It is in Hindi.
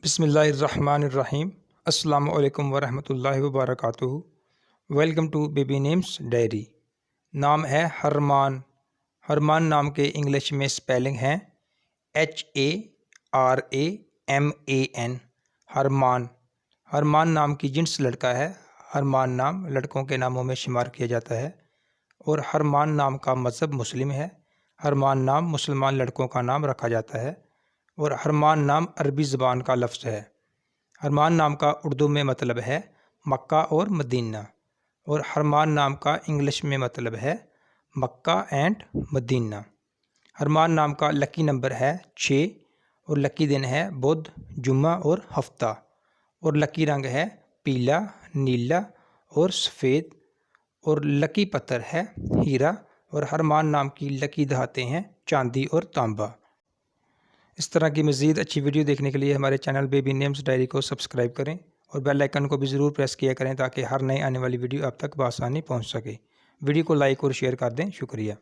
बिस्मिल्लाहिर्रहमानिर्रहीम। अस्सलामु अलैकुम वरहमतुल्लाहि वबरकातुहू। Welcome to baby names diary. नाम है हरमान। हरमान नाम के इंग्लिश में स्पेलिंग है HARAMAN। हरमान। हरमान नाम की जिन्स लड़का है। हरमान नाम लड़कों के नामों में शुमार किया जाता है और हरमान नाम का मज़हब मुस्लिम है। हरमान नाम मुसलमान लड़कों का नाम रखा जाता है और हरमान नाम अरबी ज़बान का लफ्ज़ है। हरमान नाम का उर्दू में मतलब है मक्का और मदीना और हरमान नाम का इंग्लिश में मतलब है मक्का एंड मदीना। हरमान नाम का लकी नंबर है 6 और लकी दिन है बुध, जुम्मा और हफ्ता और लकी रंग है पीला, नीला और सफ़ेद और लकी पत्थर है हीरा और हरमान नाम की लकी धातें हैं चांदी और तांबा। इस तरह की मज़ीद अच्छी वीडियो देखने के लिए हमारे चैनल बेबी नेम्स डायरी को सब्सक्राइब करें और बेल आइकन को भी ज़रूर प्रेस किया करें ताकि हर नई आने वाली वीडियो आप तक बआसानी पहुंच सके। वीडियो को लाइक और शेयर कर दें। शुक्रिया।